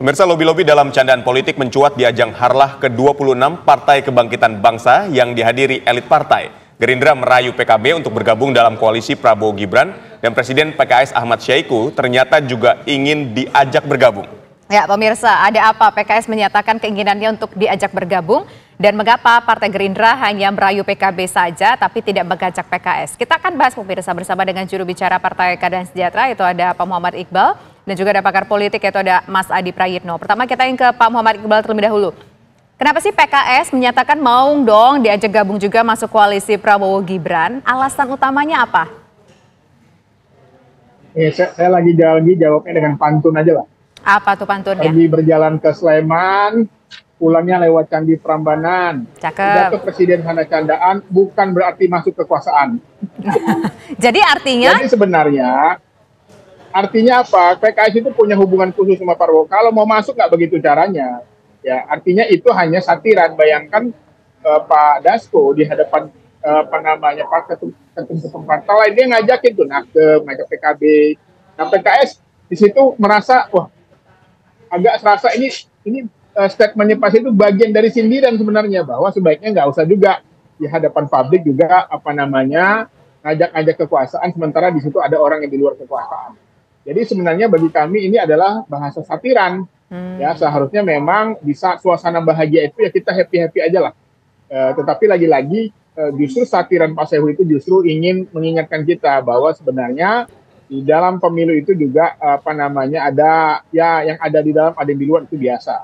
Pemirsa, lobi-lobi dalam candaan politik mencuat di ajang Harlah ke-26 Partai Kebangkitan Bangsa yang dihadiri elit partai. Gerindra merayu PKB untuk bergabung dalam koalisi Prabowo Gibran dan Presiden PKS Ahmad Syahiku ternyata juga ingin diajak bergabung. Ya, pemirsa, ada apa? PKS menyatakan keinginannya untuk diajak bergabung dan mengapa Partai Gerindra hanya merayu PKB saja tapi tidak mengajak PKS. Kita akan bahas, pemirsa, bersama dengan juru bicara Partai Keadilan Sejahtera, itu ada Pak Muhammad Iqbal, dan juga ada pakar politik, yaitu ada Mas Adi Prayitno. Pertama kita ingin ke Pak Muhammad Iqbal terlebih dahulu. Kenapa sih PKS menyatakan mau dong diajak gabung juga masuk koalisi Prabowo Gibran? Alasan utamanya apa? Saya lagi jawabnya dengan pantun aja lah. Apa tuh pantunnya? Lagi berjalan ke Sleman, pulangnya lewat Candi Prambanan. Cakep. Ke Presiden Hana Candaan bukan berarti masuk kekuasaan. Jadi artinya? Jadi sebenarnya artinya apa? PKS itu punya hubungan khusus sama Prabowo. Kalau mau masuk nggak begitu caranya. Ya, artinya itu hanya satiran. Bayangkan Pak Dasko di hadapan ketum partai lain, dia ngajakin tuh Nasdem, ngajak PKB. Nah, PKS di situ merasa wah agak serasa ini statementnya pasti itu bagian dari sindiran sebenarnya, bahwa sebaiknya nggak usah juga di hadapan publik juga ngajak-ngajak kekuasaan sementara di situ ada orang yang di luar kekuasaan. Jadi sebenarnya bagi kami ini adalah bahasa satiran. Ya, seharusnya memang bisa suasana bahagia itu ya kita happy aja lah. Tetapi lagi-lagi justru satiran Pak Sehu itu justru ingin mengingatkan kita bahwa sebenarnya di dalam pemilu itu juga ada ya yang ada di dalam ada yang di luar itu biasa.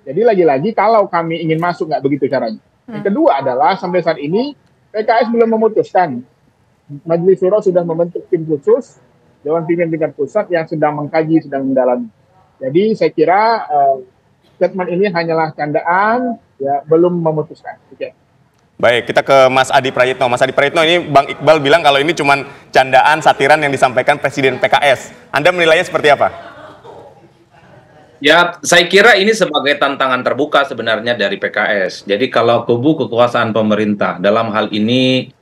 Jadi lagi-lagi kalau kami ingin masuk nggak begitu caranya. Yang kedua adalah sampai saat ini PKS belum memutuskan. Majelis Syuro sudah membentuk tim khusus Dewan Pimpinan Tingkat Pusat yang sedang mengkaji, sedang mendalami. Jadi saya kira statement ini hanyalah candaan, ya belum memutuskan. Oke. Baik, kita ke Mas Adi Prayitno. Mas Adi Prayitno, ini Bang Iqbal bilang kalau ini cuma candaan, satiran yang disampaikan Presiden PKS. Anda menilainya seperti apa? Ya, saya kira ini sebagai tantangan terbuka sebenarnya dari PKS. Jadi kalau kubu kekuasaan pemerintah, dalam hal ini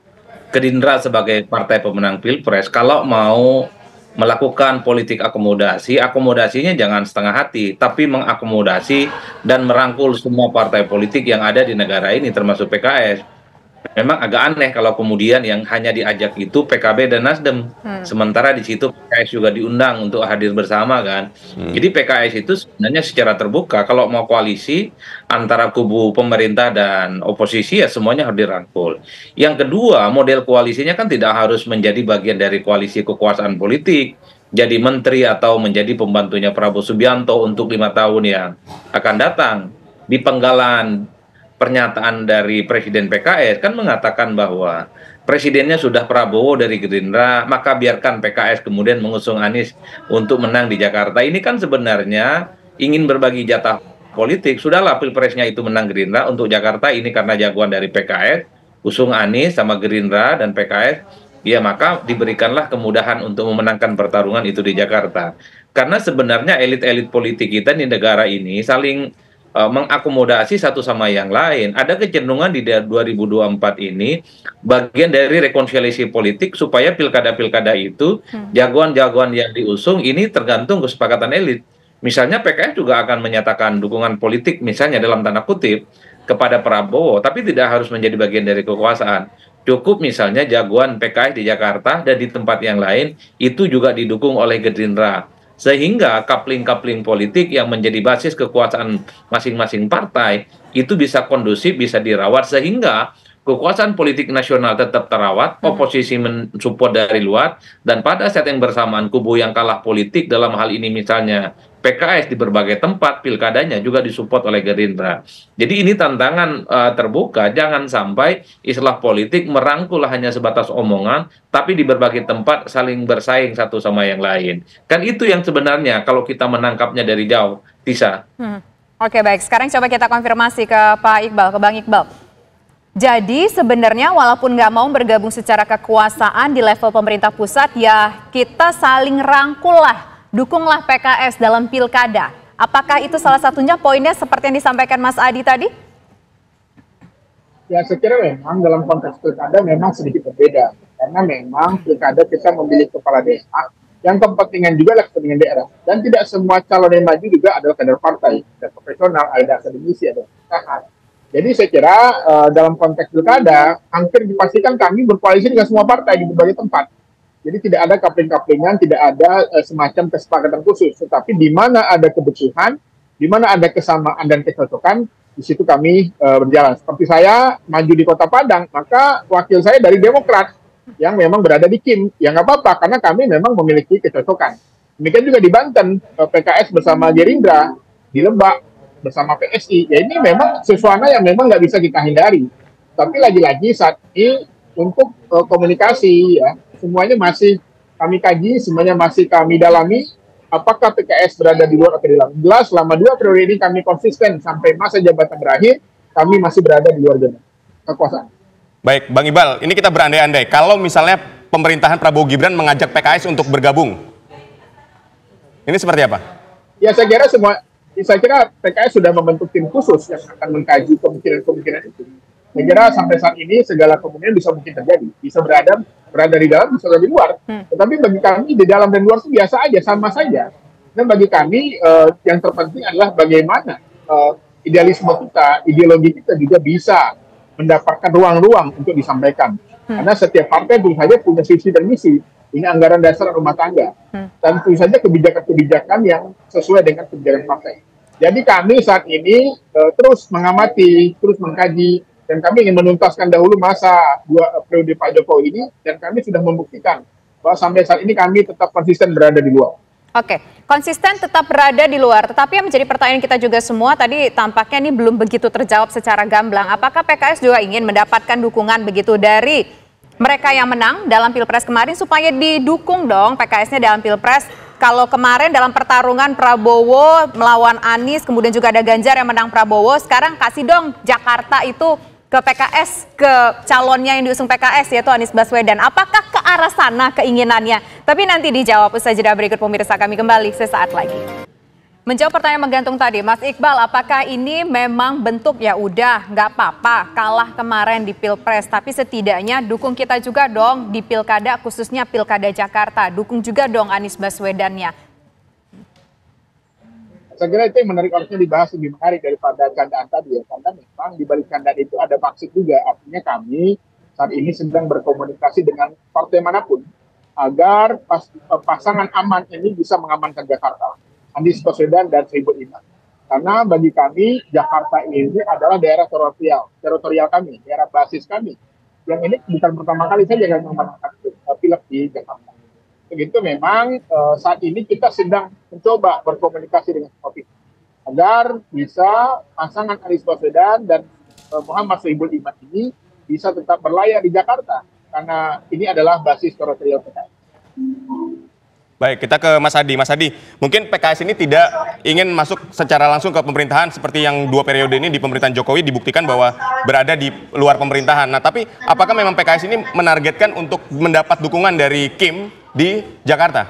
Gerindra sebagai partai pemenang Pilpres, kalau mau melakukan politik akomodasi, akomodasinya jangan setengah hati, tapi mengakomodasi dan merangkul semua partai politik yang ada di negara ini, termasuk PKS. Memang agak aneh kalau kemudian yang hanya diajak itu PKB dan Nasdem. Sementara di situ PKS juga diundang untuk hadir bersama kan. Jadi PKS itu sebenarnya secara terbuka kalau mau koalisi antara kubu pemerintah dan oposisi ya semuanya harus dirangkul. Yang kedua, model koalisinya kan tidak harus menjadi bagian dari koalisi kekuasaan politik. Jadi menteri atau menjadi pembantunya Prabowo Subianto untuk 5 tahun yang akan datang. Di penggalan pernyataan dari Presiden PKS kan mengatakan bahwa presidennya sudah Prabowo dari Gerindra, maka biarkan PKS kemudian mengusung Anies untuk menang di Jakarta. Ini kan sebenarnya ingin berbagi jatah politik. Sudahlah Pilpresnya itu menang Gerindra, untuk Jakarta ini karena jagoan dari PKS, usung Anies sama Gerindra dan PKS, ya maka diberikanlah kemudahan untuk memenangkan pertarungan itu di Jakarta. Karena sebenarnya elit-elit politik kita di negara ini saling mengakomodasi satu sama yang lain. Ada kecenderungan di 2024 ini bagian dari rekonsiliasi politik supaya pilkada-pilkada itu jagoan-jagoan yang diusung ini tergantung kesepakatan elit. Misalnya PKS juga akan menyatakan dukungan politik misalnya dalam tanda kutip kepada Prabowo, tapi tidak harus menjadi bagian dari kekuasaan. Cukup misalnya jagoan PKS di Jakarta dan di tempat yang lain itu juga didukung oleh Gerindra. Sehingga coupling-coupling politik yang menjadi basis kekuasaan masing-masing partai itu bisa kondusif, bisa dirawat sehingga kekuasaan politik nasional tetap terawat, oposisi mensupport dari luar, dan pada saat yang bersamaan kubu yang kalah politik dalam hal ini misalnya PKS di berbagai tempat pilkadanya juga disupport oleh Gerindra. Jadi ini tantangan terbuka, jangan sampai istilah politik merangkul hanya sebatas omongan, tapi di berbagai tempat saling bersaing satu sama yang lain. Kan itu yang sebenarnya kalau kita menangkapnya dari jauh, Tisa. Oke, baik, sekarang coba kita konfirmasi ke Pak Iqbal, ke Bang Iqbal. Jadi sebenarnya walaupun nggak mau bergabung secara kekuasaan di level pemerintah pusat, ya kita saling rangkul lah. Dukunglah PKS dalam pilkada. Apakah itu salah satunya poinnya seperti yang disampaikan Mas Adi tadi? Ya, saya kira memang dalam konteks pilkada memang sedikit berbeda. Karena memang pilkada kita memilih kepala desa, Yang kepentingan juga adalah kepentingan daerah. Dan tidak semua calon yang maju juga adalah kader partai, ada profesional, ada akademisi, ada pengusaha. Jadi saya kira dalam konteks pilkada, hampir dipastikan kami berkoalisi dengan semua partai di berbagai tempat. Jadi tidak ada kapling-kaplingan, tidak ada semacam kesepakatan khusus. Tetapi di mana ada kebutuhan, di mana ada kesamaan dan kecocokan, di situ kami berjalan. Seperti saya maju di Kota Padang, maka wakil saya dari Demokrat yang memang berada di Kim. Ya nggak apa-apa, karena kami memang memiliki kecocokan. Demikian juga di Banten, PKS bersama Gerindra, di Lebak bersama PSI. Ya ini memang sesuatu yang memang nggak bisa kita hindari. Tapi lagi-lagi saat ini untuk komunikasi, ya semuanya masih kami kaji, semuanya masih kami dalami. Apakah PKS berada di luar atau di dalam? Jelas selama 2 periode ini kami konsisten sampai masa jabatan berakhir, kami masih berada di luar zona kekuasaan. Baik, Bang Iqbal, ini kita berandai-andai. Kalau misalnya pemerintahan Prabowo Gibran mengajak PKS untuk bergabung, ini seperti apa? Ya saya kira PKS sudah membentuk tim khusus yang akan mengkaji kemungkinan-kemungkinan itu. Saya kira sampai saat ini segala kemungkinan bisa mungkin terjadi. Bisa berada di dalam, bisa berada di luar. Tetapi bagi kami di dalam dan luar itu biasa aja, sama saja. Dan bagi kami yang terpenting adalah bagaimana idealisme kita, ideologi kita juga bisa mendapatkan ruang-ruang untuk disampaikan. Karena setiap partai tentu saja punya visi dan misi. Ini anggaran dasar rumah tangga. Dan tentu saja kebijakan-kebijakan yang sesuai dengan kebijakan partai. Jadi kami saat ini terus mengamati, terus mengkaji, dan kami ingin menuntaskan dahulu masa 2 periode Pak Jokowi ini, dan kami sudah membuktikan bahwa sampai saat ini kami tetap konsisten berada di luar. Oke, konsisten tetap berada di luar. Tetapi yang menjadi pertanyaan kita juga semua tadi tampaknya ini belum begitu terjawab secara gamblang. Apakah PKS juga ingin mendapatkan dukungan begitu dari mereka yang menang dalam Pilpres kemarin supaya didukung dong PKS-nya dalam Pilpres? Kalau kemarin dalam pertarungan Prabowo melawan Anies, kemudian juga ada Ganjar yang menang Prabowo, sekarang kasih dong Jakarta itu ke PKS, ke calonnya yang diusung PKS yaitu Anies Baswedan. Apakah ke arah sana keinginannya? Tapi nanti dijawab usai jeda berikut, pemirsa. Kami kembali sesaat lagi. Menjawab pertanyaan menggantung tadi, Mas Iqbal, apakah ini memang bentuk ya udah nggak apa-apa kalah kemarin di Pilpres, tapi setidaknya dukung kita juga dong di Pilkada, khususnya Pilkada Jakarta, dukung juga dong Anies Baswedannya. Saya kira itu yang menarik, harusnya dibahas lebih menarik daripada candaan tadi ya, karena memang di balik candaan itu ada maksud juga. Artinya kami saat ini sedang berkomunikasi dengan partai manapun agar pasangan aman ini bisa mengamankan Jakarta, Anies Baswedan dan Sohibul Iman. Karena bagi kami Jakarta ini adalah daerah teritorial kami, daerah basis kami. Yang ini bukan pertama kali saja kami memenangkan pilek di Jakarta. Begitu memang saat ini kita sedang mencoba berkomunikasi dengan Sohibul agar bisa pasangan Anies Baswedan dan Muhammad Sohibul Iman ini bisa tetap berlayar di Jakarta karena ini adalah basis teritorial PKS. Baik, kita ke Mas Hadi. Mas Hadi, mungkin PKS ini tidak ingin masuk secara langsung ke pemerintahan seperti yang 2 periode ini di pemerintahan Jokowi dibuktikan bahwa berada di luar pemerintahan. Nah, tapi apakah memang PKS ini menargetkan untuk mendapat dukungan dari Kim di Jakarta?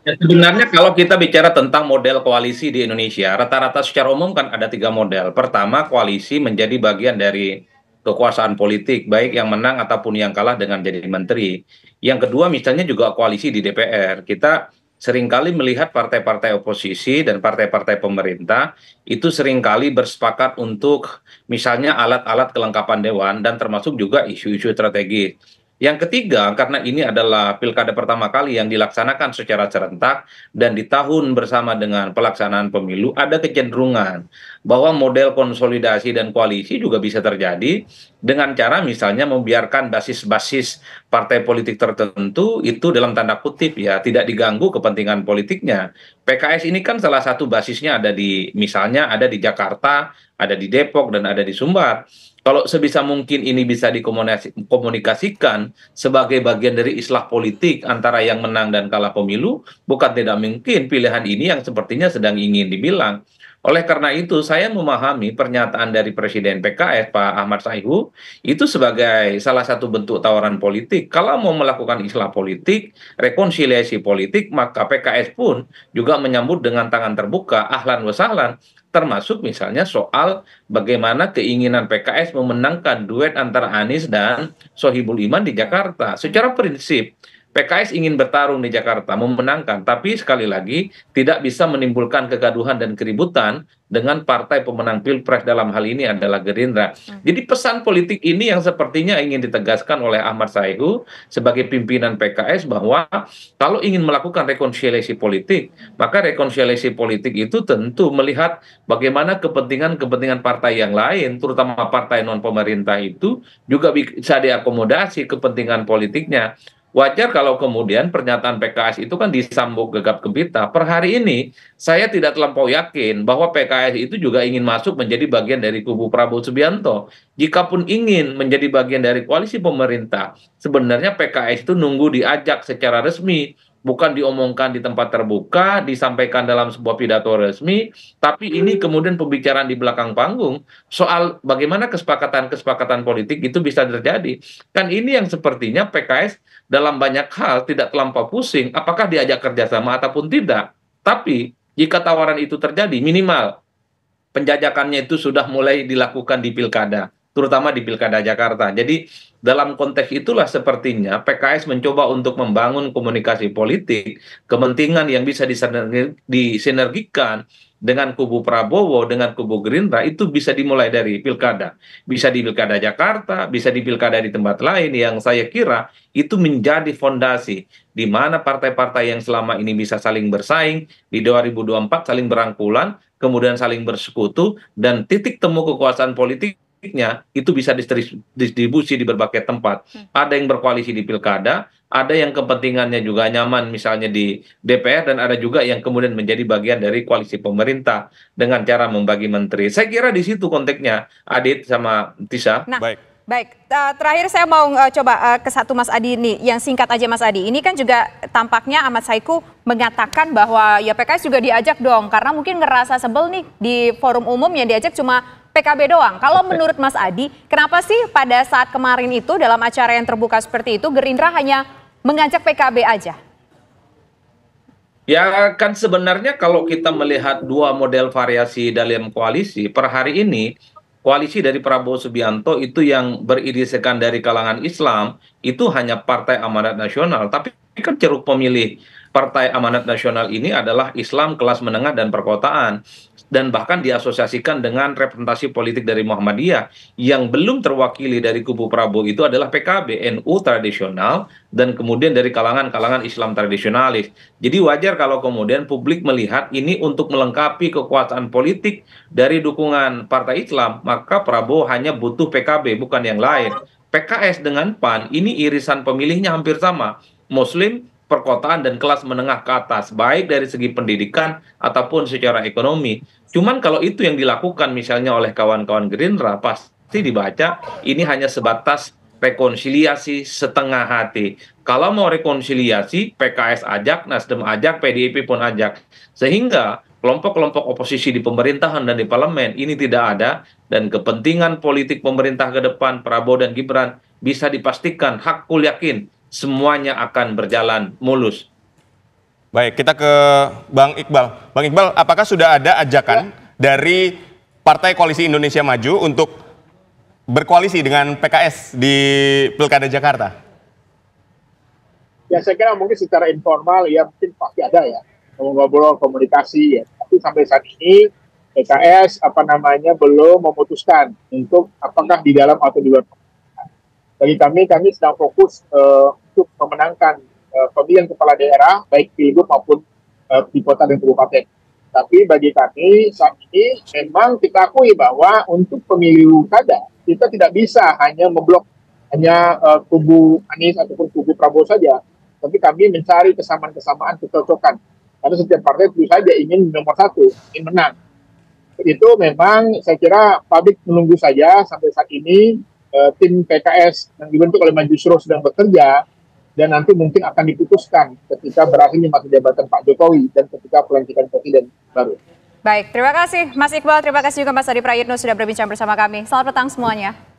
Ya, sebenarnya kalau kita bicara tentang model koalisi di Indonesia, rata-rata secara umum kan ada 3 model. Pertama, koalisi menjadi bagian dari kekuasaan politik, baik yang menang ataupun yang kalah dengan jadi menteri. Yang kedua, misalnya juga koalisi di DPR. Kita seringkali melihat partai-partai oposisi dan partai-partai pemerintah itu seringkali bersepakat untuk misalnya alat-alat kelengkapan dewan dan termasuk juga isu-isu strategis. Yang ketiga, karena ini adalah pilkada pertama kali yang dilaksanakan secara serentak dan di tahun bersama dengan pelaksanaan pemilu, ada kecenderungan bahwa model konsolidasi dan koalisi juga bisa terjadi dengan cara misalnya membiarkan basis-basis partai politik tertentu itu dalam tanda kutip ya tidak diganggu kepentingan politiknya. PKS ini kan salah satu basisnya ada di misalnya ada di Jakarta, ada di Depok dan ada di Sumbar. Kalau sebisa mungkin ini bisa dikomunikasikan sebagai bagian dari islah politik antara yang menang dan kalah pemilu, bukan tidak mungkin pilihan ini yang sepertinya sedang ingin dibilang. Oleh karena itu, saya memahami pernyataan dari Presiden PKS, Pak Ahmad Sayhu, itu sebagai salah satu bentuk tawaran politik. Kalau mau melakukan islah politik, rekonsiliasi politik, maka PKS pun juga menyambut dengan tangan terbuka, ahlan wa sahlan, termasuk misalnya soal bagaimana keinginan PKS memenangkan duet antara Anies dan Sohibul Iman di Jakarta. Secara prinsip, PKS ingin bertarung di Jakarta, memenangkan, tapi sekali lagi tidak bisa menimbulkan kegaduhan dan keributan dengan partai pemenang Pilpres dalam hal ini adalah Gerindra. Jadi pesan politik ini yang sepertinya ingin ditegaskan oleh Ahmad Sayhu sebagai pimpinan PKS bahwa kalau ingin melakukan rekonsiliasi politik, maka rekonsiliasi politik itu tentu melihat bagaimana kepentingan-kepentingan partai yang lain, terutama partai non pemerintah itu juga bisa diakomodasi kepentingan politiknya. Wajar kalau kemudian pernyataan PKS itu kan disambung gegap gempita. Per hari ini saya tidak terlampau yakin bahwa PKS itu juga ingin masuk menjadi bagian dari kubu Prabowo Subianto. Jikapun ingin menjadi bagian dari koalisi pemerintah, sebenarnya PKS itu nunggu diajak secara resmi, bukan diomongkan di tempat terbuka, disampaikan dalam sebuah pidato resmi, tapi ini kemudian pembicaraan di belakang panggung soal bagaimana kesepakatan-kesepakatan politik itu bisa terjadi. Kan ini yang sepertinya PKS dalam banyak hal tidak terlampau pusing apakah diajak kerjasama ataupun tidak. Tapi jika tawaran itu terjadi, minimal penjajakannya itu sudah mulai dilakukan di pilkada, terutama di pilkada Jakarta. Jadi dalam konteks itulah sepertinya PKS mencoba untuk membangun komunikasi politik, kepentingan yang bisa disinergikan dengan kubu Prabowo, dengan kubu Gerindra, itu bisa dimulai dari pilkada. Bisa di pilkada Jakarta, bisa di pilkada di tempat lain, yang saya kira itu menjadi fondasi di mana partai-partai yang selama ini bisa saling bersaing, di 2024 saling berangkulan, kemudian saling bersekutu, dan titik temu kekuasaan politiknya itu bisa distribusi di berbagai tempat. Ada yang berkoalisi di pilkada, ada yang kepentingannya juga nyaman misalnya di DPR, dan ada juga yang kemudian menjadi bagian dari koalisi pemerintah dengan cara membagi menteri. Saya kira di situ konteksnya, Adit sama Tisa. Nah, baik. Terakhir saya mau coba ke satu Mas Adi ini, yang singkat aja Mas Adi. Ini kan juga tampaknya Ahmad Saiku mengatakan bahwa ya PKS juga diajak dong, karena mungkin ngerasa sebel nih di forum umum yang diajak cuma PKB doang. Kalau menurut Mas Adi, kenapa sih pada saat kemarin itu dalam acara yang terbuka seperti itu Gerindra hanya mengajak PKB aja? Ya kan sebenarnya kalau kita melihat dua model variasi dalam koalisi, per hari ini koalisi dari Prabowo Subianto itu yang beririsekan dari kalangan Islam itu hanya Partai Amanat Nasional, tapi kan ceruk pemilih Partai Amanat Nasional ini adalah Islam kelas menengah dan perkotaan, dan bahkan diasosiasikan dengan representasi politik dari Muhammadiyah. Yang belum terwakili dari kubu Prabowo itu adalah PKB, NU tradisional, dan kemudian dari kalangan-kalangan Islam tradisionalis. Jadi wajar kalau kemudian publik melihat ini untuk melengkapi kekuasaan politik dari dukungan Partai Islam, maka Prabowo hanya butuh PKB, bukan yang lain. PKS dengan PAN ini irisan pemilihnya hampir sama, Muslim, perkotaan, dan kelas menengah ke atas, baik dari segi pendidikan ataupun secara ekonomi. Cuman kalau itu yang dilakukan misalnya oleh kawan-kawan Gerindra, pasti dibaca ini hanya sebatas rekonsiliasi setengah hati. Kalau mau rekonsiliasi, PKS ajak, Nasdem ajak, PDIP pun ajak. Sehingga kelompok-kelompok oposisi di pemerintahan dan di parlemen ini tidak ada, dan kepentingan politik pemerintah ke depan Prabowo dan Gibran bisa dipastikan, hakul yakin semuanya akan berjalan mulus. Baik, kita ke Bang Iqbal. Bang Iqbal, apakah sudah ada ajakan dari Partai Koalisi Indonesia Maju untuk berkoalisi dengan PKS di Pilkada Jakarta? Ya saya kira mungkin secara informal ya mungkin pasti ada ya, ngobrol komunikasi ya. Tapi sampai saat ini PKS belum memutuskan untuk apakah di dalam atau di luar. Bagi kami sedang fokus untuk memenangkan pemilihan kepala daerah, baik pilgub maupun di kota dan kabupaten. Tapi bagi kami saat ini memang kita akui bahwa untuk pemilu kada, kita tidak bisa hanya memblok hanya kubu Anies ataupun kubu Prabowo saja. Tapi kami mencari kesamaan-kesamaan, kecocokan. Karena setiap partai tentu saja ingin nomor satu, ingin menang. Itu memang saya kira publik menunggu saja sampai saat ini. Tim PKS yang dibentuk oleh Maju Suro sedang bekerja, dan nanti mungkin akan diputuskan ketika berakhirnya masa jabatan Pak Jokowi dan ketika pelantikan presiden baru. Baik, terima kasih Mas Iqbal, terima kasih juga Mas Adi Prayitno sudah berbincang bersama kami. Selamat petang semuanya.